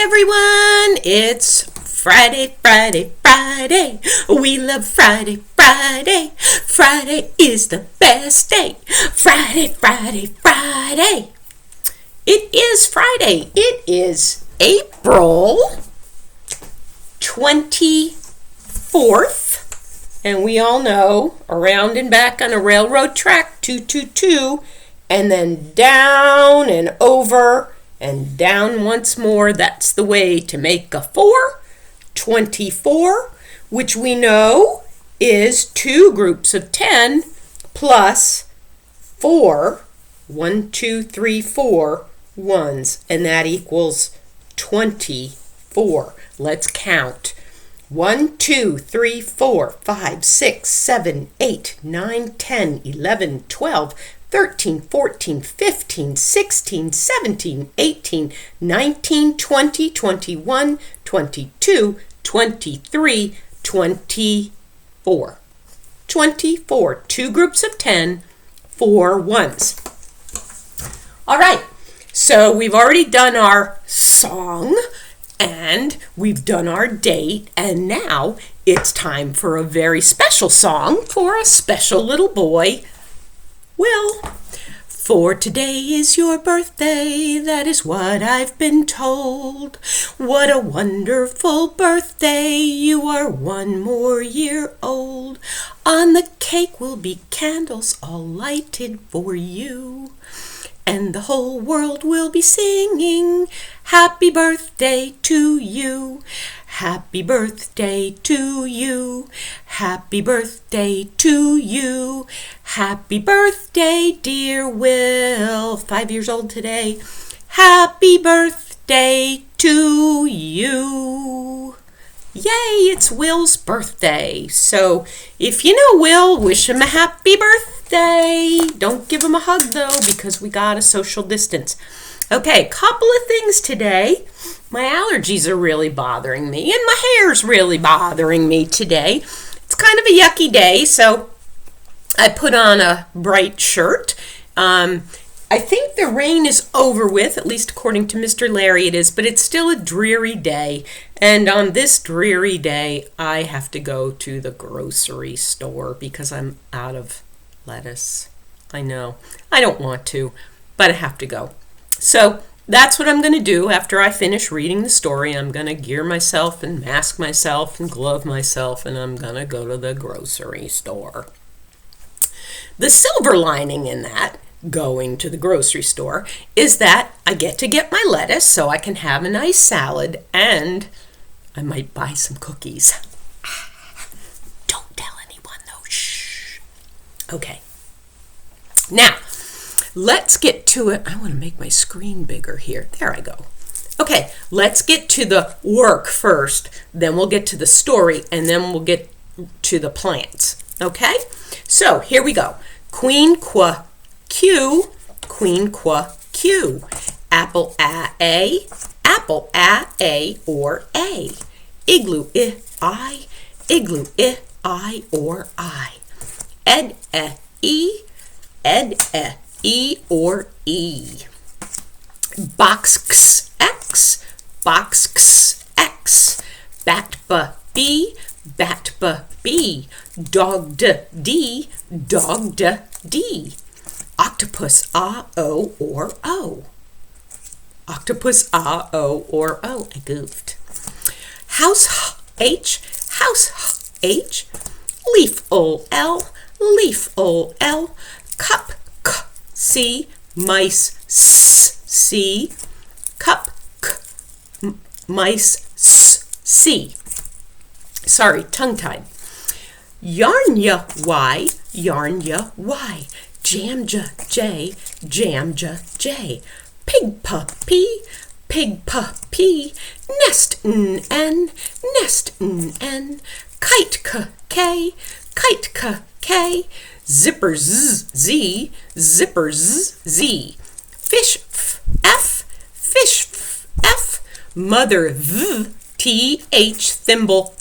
Hi everyone, it's Friday, Friday, Friday. We love Friday, Friday. Friday is the best day. Friday, Friday, Friday. It is Friday. It is April 24th. And we all know, around and back on a railroad track, 222, and then down and over and down once more. That's the way to make a 4. 24, which we know is 2 groups of 10 plus 4, 1, 2, 3, 4 ones, and that equals 24. Let's count. 1, 2, 3, 4, 5, 6, 7, 8, 9, 10, 11, 12, 13, 14, 15, 16, 17, 18, 19, 20, 21, 22, 23, 24. 24. 2 groups of 10, 4 ones. All right, so we've already done our song and we've done our date, and now it's time for a very special song for a special little boy, Will. For today is your birthday, that is what I've been told. What a wonderful birthday, you are 1 more year old. On the cake will be candles all lighted for you. And the whole world will be singing, happy birthday to you. Happy birthday to you. Happy birthday to you. Happy birthday, dear Will. 5 years old today. Happy birthday to you. Yay, it's Will's birthday. So if you know Will, wish him a happy birthday. Don't give him a hug though, because we got to social distance. Okay, couple of things today. My allergies are really bothering me, and my hair's really bothering me today. It's kind of a yucky day, so I put on a bright shirt. I think the rain is over with, at least according to Mr. Larry it is, but it's still a dreary day. And on this dreary day, I have to go to the grocery store because I'm out of lettuce. I know, I don't want to, but I have to go. So that's what I'm going to do after I finish reading the story. I'm going to gear myself and mask myself and glove myself, and I'm going to go to the grocery store. The silver lining in that, going to the grocery store, is that I get to get my lettuce so I can have a nice salad, and I might buy some cookies. Don't tell anyone though. Shh. Okay. Now, let's get to it. I want to make my screen bigger here. There I go. Okay, let's get to the work first. Then we'll get to the story, and then we'll get to the plants. Okay? So here we go. Queen qua Q, Queen qua Q. Apple a, apple a or a. Igloo I, igloo I or I. Ed e, ed E or E. Box X, box X. Bat B, bat B. Dog D, dog D. Octopus O or O. Octopus O or O. I goofed. House H, house H. Leaf L, leaf L. Cup C, mice C, cup mice C. Sorry, tongue-tied. Yarnya Y, yarnya Y. Jamja J, jamja J. Pig puppy, pig puppy. Nest N, nest N. Kite K, kite K. Zipper Z, zipper Z. Fish F, fish F. Mother TH, thimble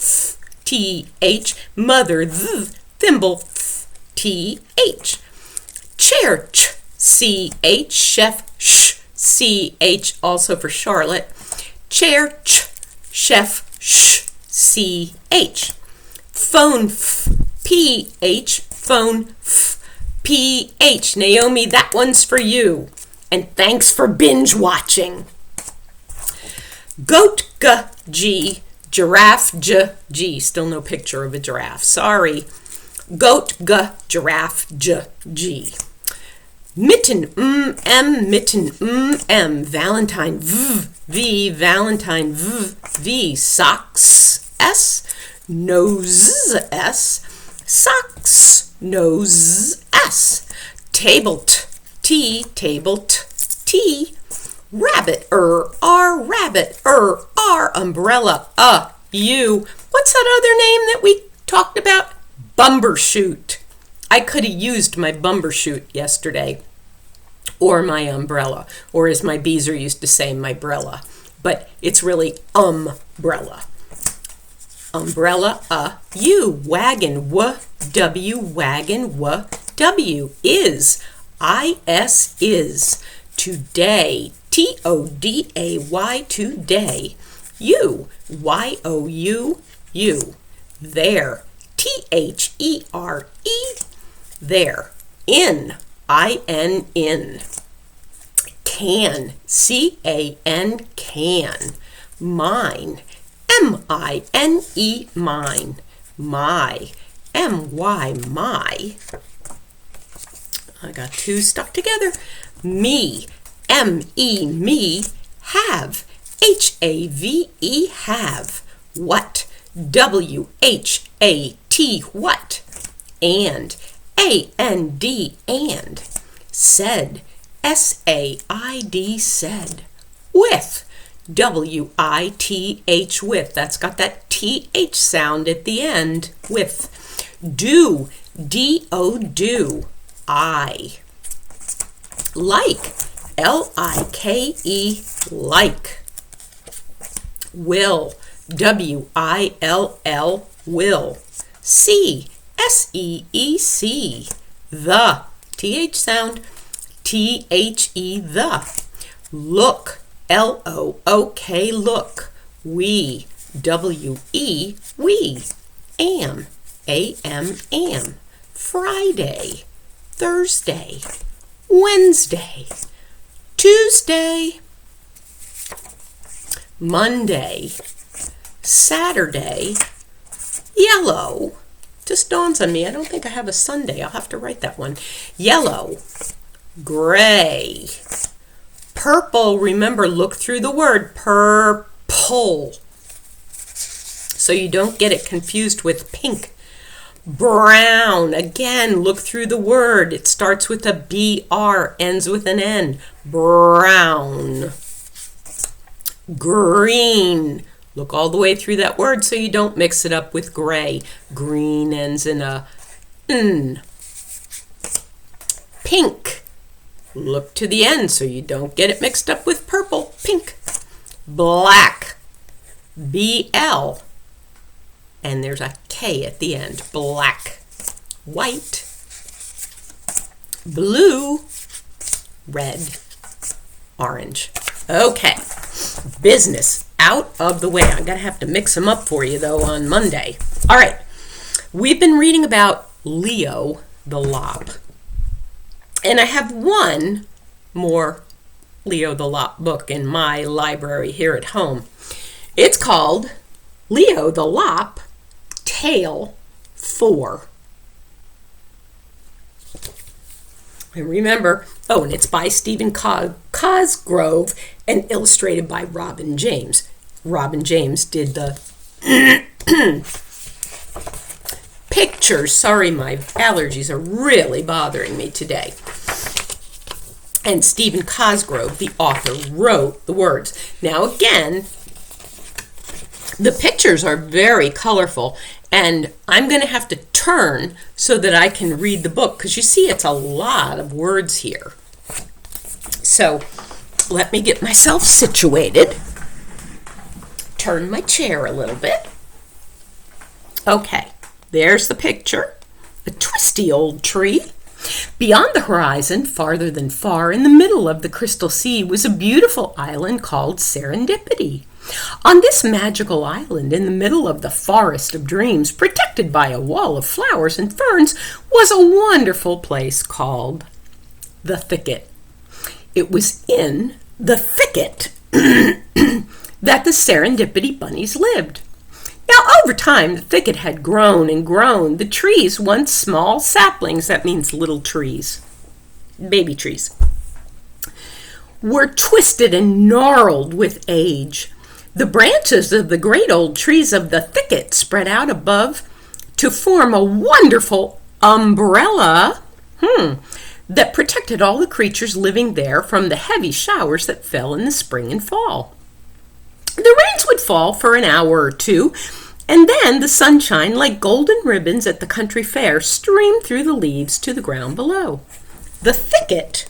TH. Mother thimble TH. Chair CH, chef CH, also for Charlotte. chair, ch, chef, sh, ch, phone, f, ph, phone, f, ph. Naomi, that one's for you. And thanks for binge watching. Goat, g, giraffe, g. Still no picture of a giraffe. Sorry. Goat, giraffe, g. Mitten, m, mitten, m. Valentine, v, Valentine, v. Socks, s. Nose, s. Socks, nose, s. Table, t, table, t. Rabbit, r, rabbit, r. Umbrella, u. What's that other name that we talked about? Bumbershoot. I could have used my bumbershoot yesterday, or my umbrella, or as my beezer used to say, my brella. But it's really umbrella. Umbrella, u. Wagon, w. Wagon, w. Is, is. Today, today, today. You, you. There, there. There. In, in. Can, can, can. Mine, mine, mine. My, my. I got two stuck together. Me, me. Have, have. Have. What, what. What. And, and. Said, said. Said. With, with. With. That's got that th sound at the end. With. Do, do. I. Like, like. Like. Will, will. Will. See, seec. The, th sound, the. Look, look. Look. We, we. Am, am. Friday, Thursday, Wednesday, Tuesday, Monday, Saturday, yellow. Just dawns on me, I don't think I have a Sunday. I'll have to write that one. Yellow, gray, purple. Remember, look through the word purple so you don't get it confused with pink. Brown, again, look through the word. It starts with a BR, ends with an N. Brown. Green. Look all the way through that word so you don't mix it up with gray. Green ends in a N. Pink. Look to the end so you don't get it mixed up with purple. Pink. Black. BL. And there's a K at the end. Black. White. Blue. Red. Orange. Okay. Business out of the way. I'm going to have to mix them up for you, though, on Monday. All right. We've been reading about Leo the Lop. And I have one more Leo the Lop book in my library here at home. It's called Leo the Lop, Tale 4. And remember, and it's by Stephen Cosgrove and illustrated by Robin James. Robin James did the pictures. Sorry, my allergies are really bothering me today. And Stephen Cosgrove, the author, wrote the words. Now again, the pictures are very colorful, and I'm going to have to turn so that I can read the book, because you see it's a lot of words here. So let me get myself situated. Turn my chair a little bit. Okay, there's the picture. A twisty old tree. Beyond the horizon, farther than far, in the middle of the crystal sea, was a beautiful island called Serendipity. On this magical island in the middle of the forest of dreams, protected by a wall of flowers and ferns, was a wonderful place called the thicket. It was in the thicket that the Serendipity bunnies lived. Now, over time, the thicket had grown and grown. The trees, once small saplings, that means little trees, baby trees, were twisted and gnarled with age. The branches of the great old trees of the thicket spread out above to form a wonderful umbrella that protected all the creatures living there from the heavy showers that fell in the spring and fall. The rains would fall for an hour or two, and then the sunshine, like golden ribbons at the country fair, streamed through the leaves to the ground below. The thicket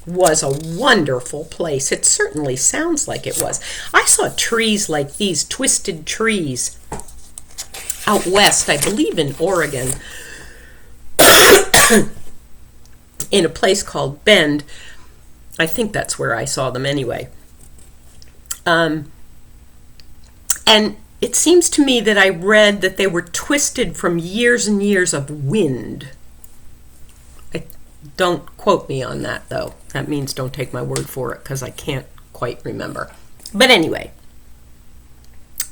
was a wonderful place. It certainly sounds like it was. I saw trees like these, twisted trees, out west, I believe in Oregon, in a place called Bend. I think that's where I saw them anyway. And it seems to me that I read that they were twisted from years and years of wind. Don't quote me on that, though. That means don't take my word for it, because I can't quite remember. But anyway,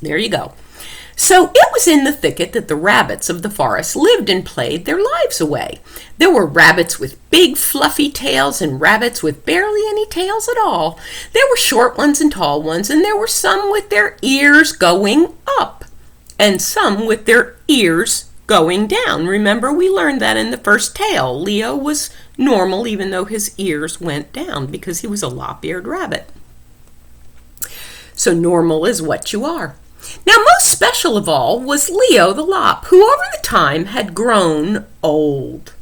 there you go. So it was in the thicket that the rabbits of the forest lived and played their lives away. There were rabbits with big fluffy tails and rabbits with barely any tails at all. There were short ones and tall ones, and there were some with their ears going up and some with their ears going down. Remember, we learned that in the first tale. Leo was normal even though his ears went down because he was a lop-eared rabbit. So normal is what you are. Now, most special of all was Leo the Lop, who over the time had grown old.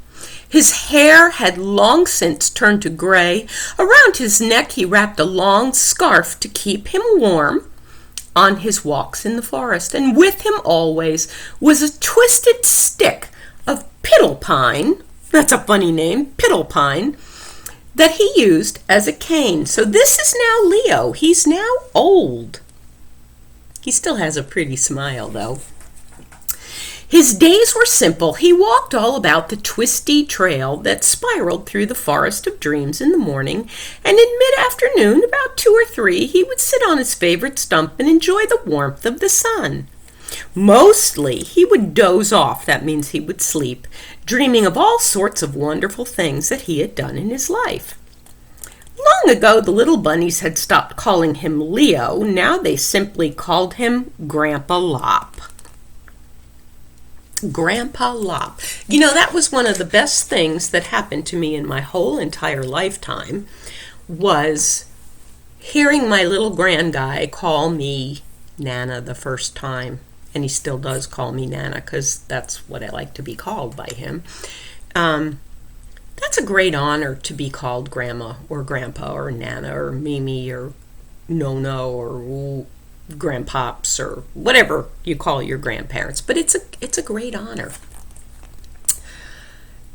His hair had long since turned to gray. Around his neck he wrapped a long scarf to keep him warm on his walks in the forest, and with him always was a twisted stick of pittle pine, that's a funny name, pittle pine, that he used as a cane. So this is now Leo. He's now old. He still has a pretty smile, though. His days were simple. He walked all about the twisty trail that spiraled through the forest of dreams in the morning, and in mid-afternoon, about 2 or 3, he would sit on his favorite stump and enjoy the warmth of the sun. Mostly, he would doze off, that means he would sleep, dreaming of all sorts of wonderful things that he had done in his life. Long ago, the little bunnies had stopped calling him Leo. Now they simply called him Grandpa Lop. Grandpa Lop. You know, that was one of the best things that happened to me in my whole entire lifetime, was hearing my little grand guy call me Nana the first time. And he still does call me Nana because that's what I like to be called by him. That's a great honor to be called Grandma or Grandpa or Nana or Mimi or Nono or Grandpops or whatever you call your grandparents. But it's a great honor.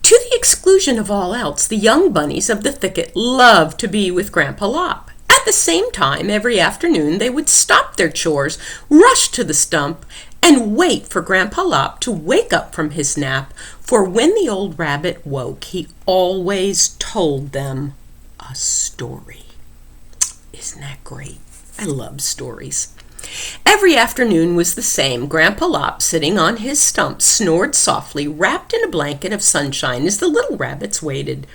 To the exclusion of all else, the young bunnies of the thicket loved to be with Grandpa Lop. At the same time, every afternoon, they would stop their chores, rush to the stump, and wait for Grandpa Lop to wake up from his nap, for when the old rabbit woke, he always told them a story. Isn't that great? I love stories. Every afternoon was the same. Grandpa Lop, sitting on his stump, snored softly, wrapped in a blanket of sunshine as the little rabbits waited.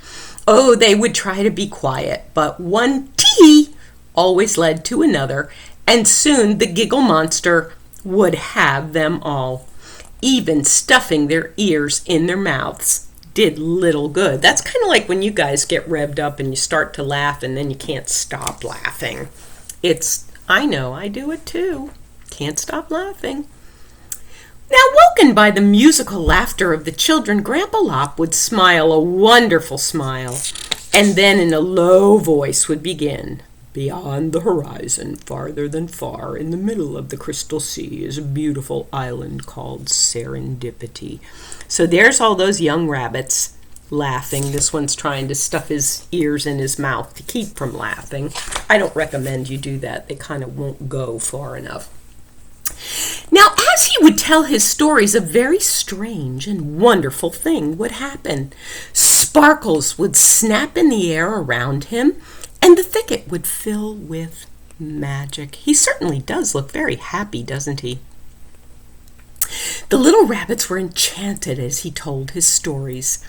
Oh, they would try to be quiet, but one tee always led to another, and soon the giggle monster would have them all. Even stuffing their ears in their mouths did little good. That's kind of like when you guys get revved up and you start to laugh and then you can't stop laughing. I know, I do it too. Can't stop laughing. Now, woken by the musical laughter of the children, Grandpa Lop would smile a wonderful smile, and then in a low voice would begin. Beyond the horizon, farther than far, in the middle of the crystal sea, is a beautiful island called Serendipity. So there's all those young rabbits laughing. This one's trying to stuff his ears in his mouth to keep from laughing. I don't recommend you do that. They kind of won't go far enough. Now, as he would tell his stories, a very strange and wonderful thing would happen. Sparkles would snap in the air around him, and the thicket would fill with magic. He certainly does look very happy, doesn't he? The little rabbits were enchanted as he told his stories.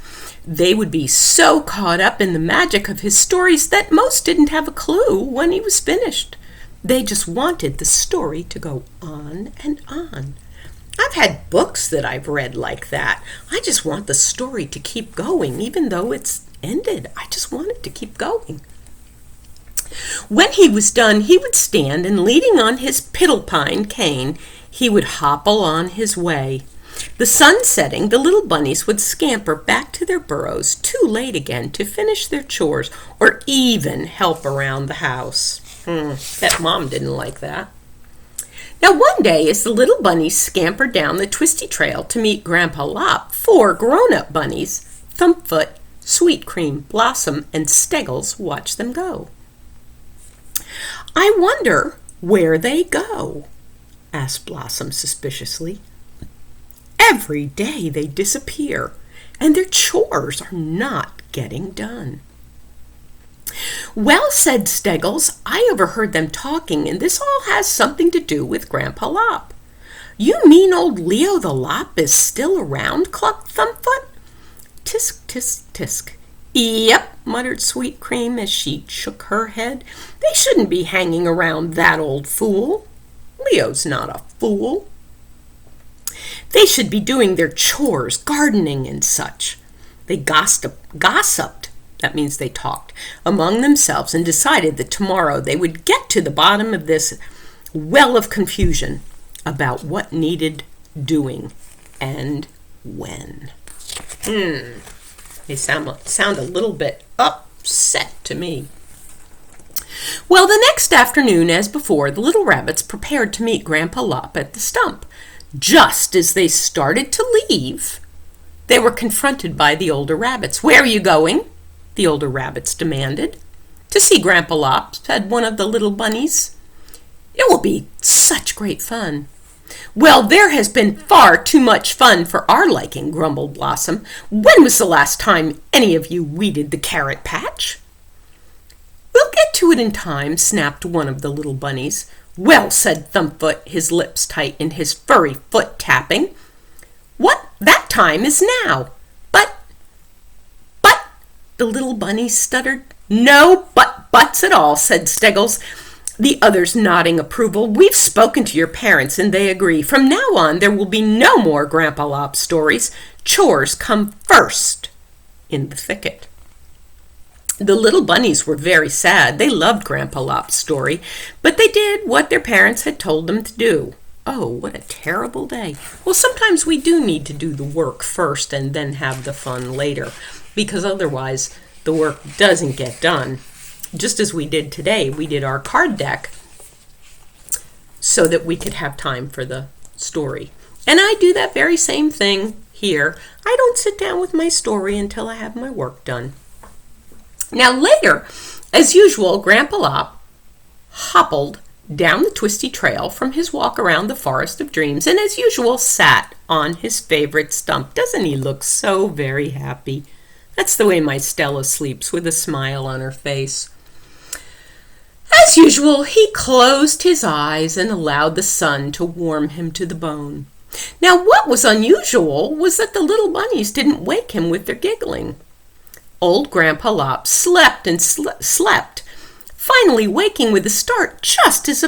They would be so caught up in the magic of his stories that most didn't have a clue when he was finished. They just wanted the story to go on and on. I've had books that I've read like that. I just want the story to keep going, even though it's ended. I just want it to keep going. When he was done, he would stand, and leaning on his piddle-pine cane, he would hobble on his way. The sun setting, the little bunnies would scamper back to their burrows, too late again to finish their chores or even help around the house. Bet Mom didn't like that. Now one day, as the little bunnies scampered down the twisty trail to meet Grandpa Lop, 4 grown-up bunnies, Thumbfoot, Sweet Cream, Blossom, and Steggles, watched them go. "I wonder where they go?" asked Blossom suspiciously. "Every day they disappear, and their chores are not getting done." "Well," said Steggles, "I overheard them talking, and this all has something to do with Grandpa Lop." "You mean old Leo the Lop is still around?" clucked Thumbfoot. "Tisk, tisk, tisk." "Yep," muttered Sweet Cream as she shook her head. "They shouldn't be hanging around that old fool. Leo's not a fool. They should be doing their chores, gardening and such." They gossiped, that means they talked, among themselves and decided that tomorrow they would get to the bottom of this well of confusion about what needed doing and when. They sound a little bit upset to me. Well, the next afternoon, as before, the little rabbits prepared to meet Grandpa Lop at the stump. Just as they started to leave, they were confronted by the older rabbits. "Where are you going?" the older rabbits demanded. "To see Grandpa Lop," said one of the little bunnies. "It will be such great fun." "Well, there has been far too much fun for our liking," grumbled Blossom. "When was the last time any of you weeded the carrot patch?" "We'll get to it in time," snapped one of the little bunnies. "Well," said Thumbfoot, his lips tight and his furry foot tapping, "what that time is now." But, the little bunnies stuttered. "No buts at all," said Steggles, the others nodding approval. "We've spoken to your parents and they agree. From now on, there will be no more Grandpa Lop stories. Chores come first in the thicket." The little bunnies were very sad. They loved Grandpa Lop's story, but they did what their parents had told them to do. Oh, what a terrible day. Well, sometimes we do need to do the work first and then have the fun later, because otherwise the work doesn't get done. Just as we did today, we did our card deck so that we could have time for the story. And I do that very same thing here. I don't sit down with my story until I have my work done. Now later, as usual, Grandpa Lop hobbled down the twisty trail from his walk around the Forest of Dreams, and as usual sat on his favorite stump. Doesn't he look so very happy? That's the way my Stella sleeps, with a smile on her face. As usual, he closed his eyes and allowed the sun to warm him to the bone. Now what was unusual was that the little bunnies didn't wake him with their giggling. Old Grandpa Lop slept and slept, finally waking with a start just as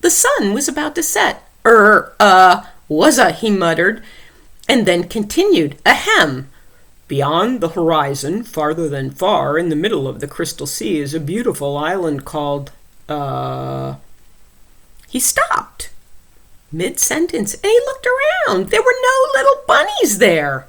the sun was about to set. Was-a, he muttered, and then continued, "Ahem. Beyond the horizon, farther than far, in the middle of the crystal sea, is a beautiful island called, He stopped mid-sentence, and he looked around. There were no little bunnies there.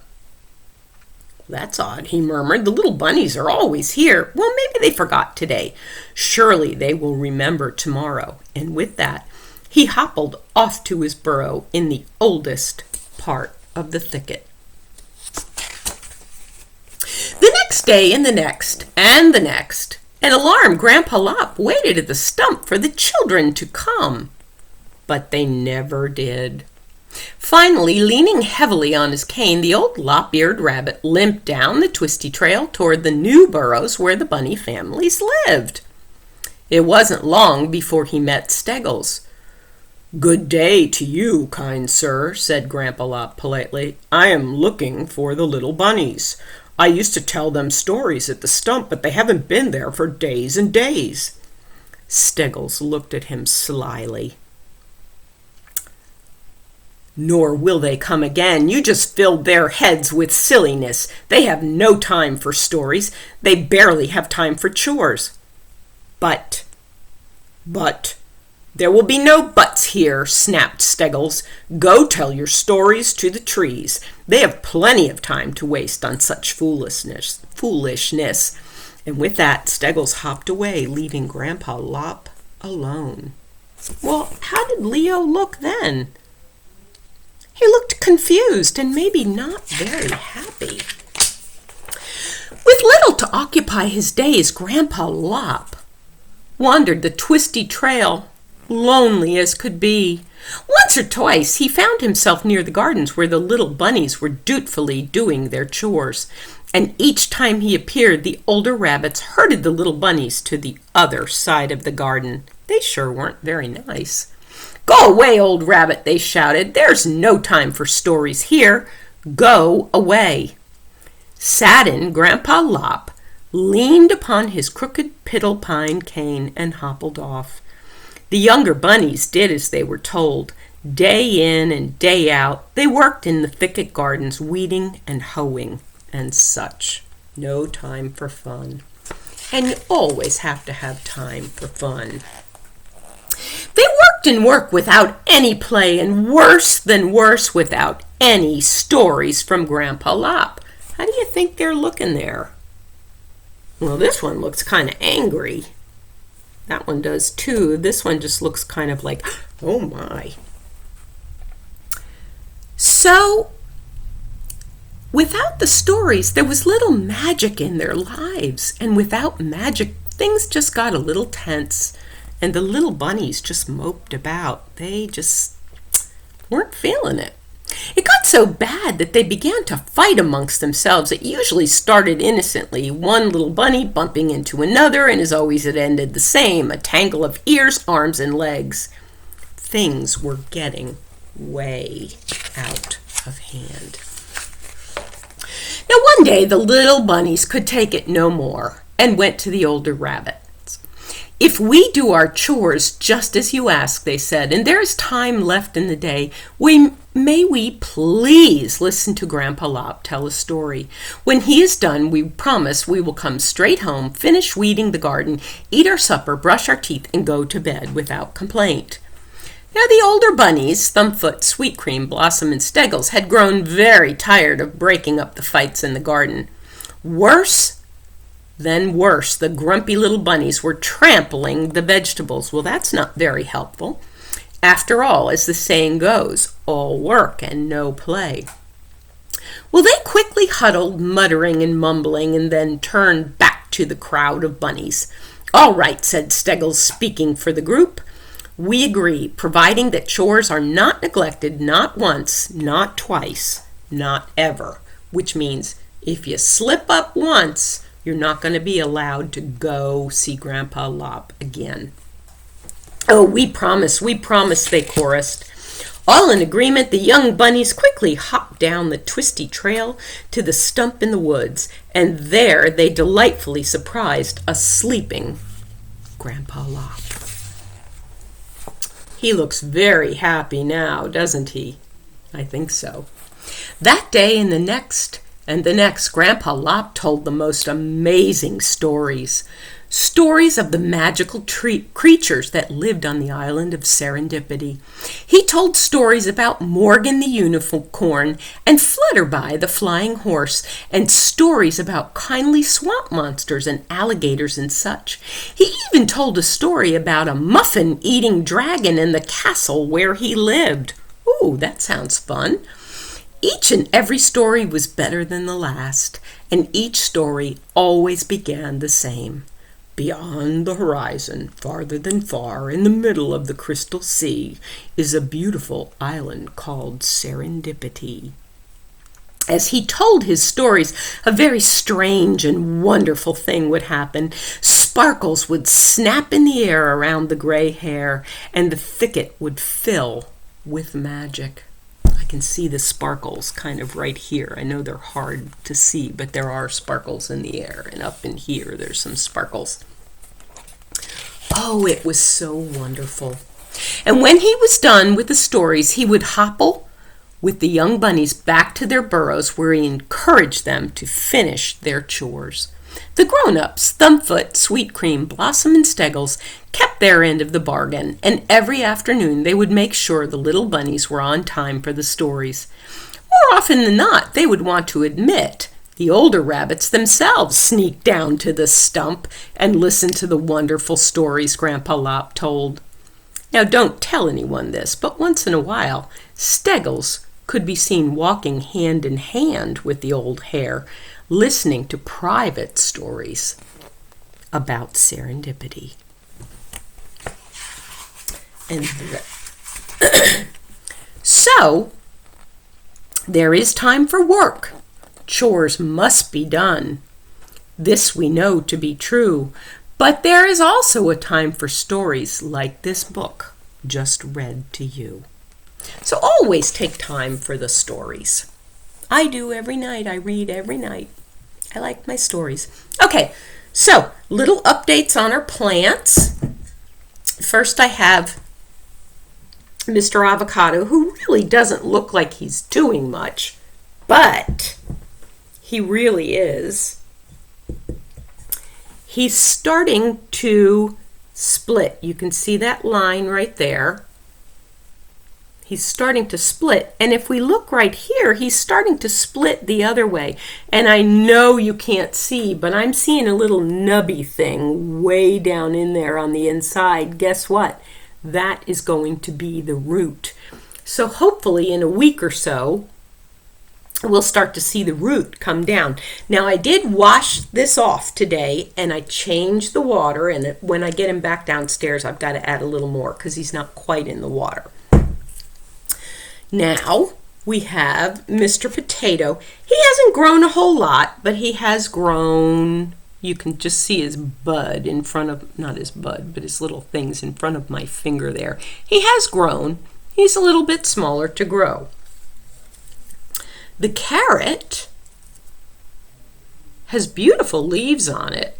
"That's odd," he murmured. "The little bunnies are always here. Well, maybe they forgot today. Surely they will remember tomorrow." And with that, he hobbled off to his burrow in the oldest part of the thicket. The next day and the next and the next, and alarmed Grandpa Lop waited at the stump for the children to come. But they never did. Finally, leaning heavily on his cane, the old lop-eared rabbit limped down the twisty trail toward the new burrows where the bunny families lived. It wasn't long before he met Steggles. "Good day to you, kind sir," said Grandpa Lop politely. "I am looking for the little bunnies. I used to tell them stories at the stump, but they haven't been there for days and days." Steggles looked at him slyly. "Nor will they come again. You just filled their heads with silliness. They have no time for stories. They barely have time for chores." But, there will be no buts here," snapped Steggles. "Go tell your stories to the trees. They have plenty of time to waste on such foolishness. And with that, Steggles hopped away, leaving Grandpa Lop alone. Well, how did Leo look then? He looked confused and maybe not very happy. With little to occupy his days, Grandpa Lop wandered the twisty trail, lonely as could be. Once or twice he found himself near the gardens where the little bunnies were dutifully doing their chores, and each time he appeared, the older rabbits herded the little bunnies to the other side of the garden. They sure weren't very nice. "Go away, old rabbit," they shouted. "There's no time for stories here. Go away." Saddened, Grandpa Lop leaned upon his crooked piddle-pine cane and hobbled off. The younger bunnies did as they were told. Day in and day out, they worked in the thicket gardens, weeding and hoeing and such. No time for fun. And you always have to have time for fun. They worked and worked without any play, and worse than worse, without any stories from Grandpa Lop. How do you think they're looking there? Well, this one looks kind of angry. That one does too. This one just looks kind of like, oh my. So, without the stories, there was little magic in their lives. And without magic, things just got a little tense. And the little bunnies just moped about. They just weren't feeling it. It got so bad that they began to fight amongst themselves. It usually started innocently, one little bunny bumping into another, and as always it ended the same, a tangle of ears, arms, and legs. Things were getting way out of hand. Now one day the little bunnies could take it no more and went to the older rabbits. "If we do our chores just as you ask," they said, "and there is time left in the day, may we please listen to Grandpa Lop tell a story. When he is done, we promise we will come straight home, finish weeding the garden, eat our supper, brush our teeth, and go to bed without complaint." Now the older bunnies, Thumbfoot, Sweet Cream, Blossom, and Steggles, had grown very tired of breaking up the fights in the garden. Worse than worse, the grumpy little bunnies were trampling the vegetables. Well, that's not very helpful. After all, as the saying goes, all work and no play. Well, they quickly huddled, muttering and mumbling, and then turned back to the crowd of bunnies. "All right," said Steggles, speaking for the group. "We agree, providing that chores are not neglected, not once, not twice, not ever." Which means if you slip up once, you're not going to be allowed to go see Grandpa Lop again. "Oh, we promise, they chorused. All in agreement, the young bunnies quickly hopped down the twisty trail to the stump in the woods, and there they delightfully surprised a sleeping Grandpa Lop. He looks very happy now, doesn't he? I think so. That day and the next, Grandpa Lop told the most amazing stories. Stories of the magical creatures that lived on the island of Serendipity. He told stories about Morgan the unicorn and Flutterby the flying horse, and stories about kindly swamp monsters and alligators and such. He even told a story about a muffin-eating dragon in the castle where he lived. Ooh, that sounds fun. Each and every story was better than the last, and each story always began the same. Beyond the horizon, farther than far, in the middle of the crystal sea, is a beautiful island called Serendipity. As he told his stories, a very strange and wonderful thing would happen. Sparkles would snap in the air around the gray hair, and the thicket would fill with magic. I can see the sparkles kind of right here. I know they're hard to see, but there are sparkles in the air, and up in here there's some sparkles. Oh, it was so wonderful. And when he was done with the stories, he would hobble with the young bunnies back to their burrows, where he encouraged them to finish their chores. The grown-ups, Thumbfoot, Sweet Cream, Blossom, and Steggles, kept their end of the bargain, and every afternoon they would make sure the little bunnies were on time for the stories. More often than not, they would want to admit the older rabbits themselves sneaked down to the stump and listened to the wonderful stories Grandpa Lop told. Now, don't tell anyone this, but once in a while, Steggles could be seen walking hand in hand with the old hare, listening to private stories about serendipity. And so, there is time for work. Chores must be done. This we know to be true, but there is also a time for stories like this book just read to you. So always take time for the stories. I do every night. I read every night. I like my stories. Okay, so little updates on our plants. First I have Mr. Avocado, who really doesn't look like he's doing much, but he really is. He's starting to split. You can see that line right there. He's starting to split. And if we look right here, he's starting to split the other way. And I know you can't see, but I'm seeing a little nubby thing way down in there on the inside. Guess what? That is going to be the root. So hopefully in a week or so, we'll start to see the root come down. Now I did wash this off today, and I changed the water, and when I get him back downstairs, I've got to add a little more because he's not quite in the water. Now we have Mr. Potato. He hasn't grown a whole lot, but he has grown. You can just see his bud in front of, not his bud, but his little things in front of my finger there. He has grown. He's a little bit smaller to grow. The carrot has beautiful leaves on it.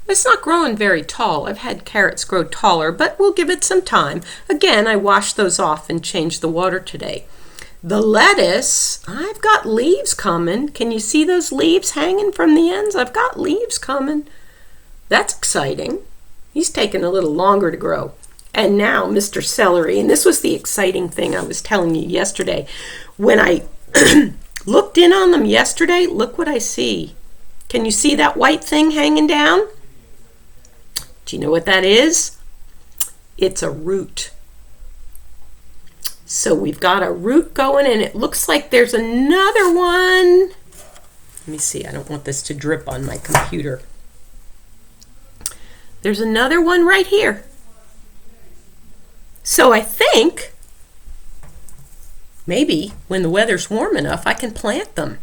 It's not growing very tall. I've had carrots grow taller, but we'll give it some time. Again, I washed those off and changed the water today. The lettuce, I've got leaves coming. Can you see those leaves hanging from the ends? I've got leaves coming. That's exciting. He's taking a little longer to grow. And now Mr. Celery, and this was the exciting thing I was telling you yesterday. When I looked in on them yesterday, look what I see. Can you see that white thing hanging down? Do you know what that is? It's a root. So we've got a root going, and it looks like there's another one. Let me see. I don't want this to drip on my computer. There's another one right here. So I think maybe when the weather's warm enough, I can plant them.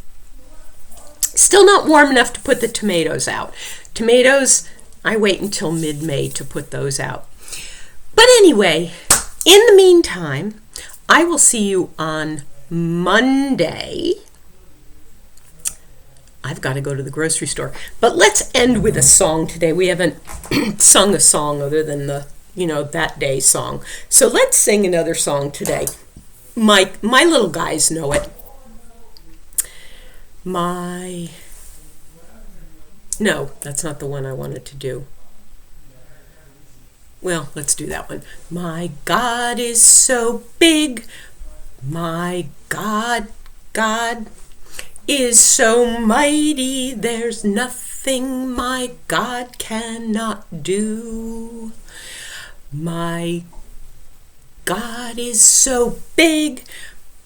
Still not warm enough to put the tomatoes out. Tomatoes, I wait until mid-May to put those out. But anyway, in the meantime, I will see you on Monday. I've got to go to the grocery store. But let's end with a song today. We haven't sung a song other than the, that day song. So let's sing another song today. My little guys know it. No, that's not the one I wanted to do. Well, let's do that one. My God is so big. My God is so mighty. There's nothing my God cannot do. My God is so big.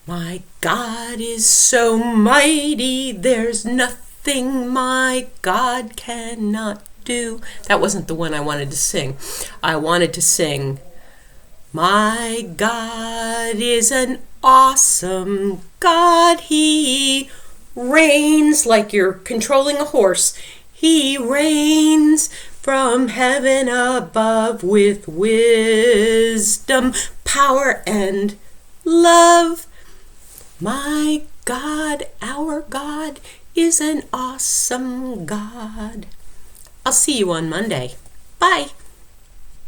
My God is so mighty, there's nothing my God cannot do. That wasn't the one I wanted to sing. I wanted to sing, my God is an awesome God. He reigns like you're controlling a horse. He reigns from heaven above with wisdom, power, and love. My God, our God, is an awesome God. I'll see you on Monday. Bye.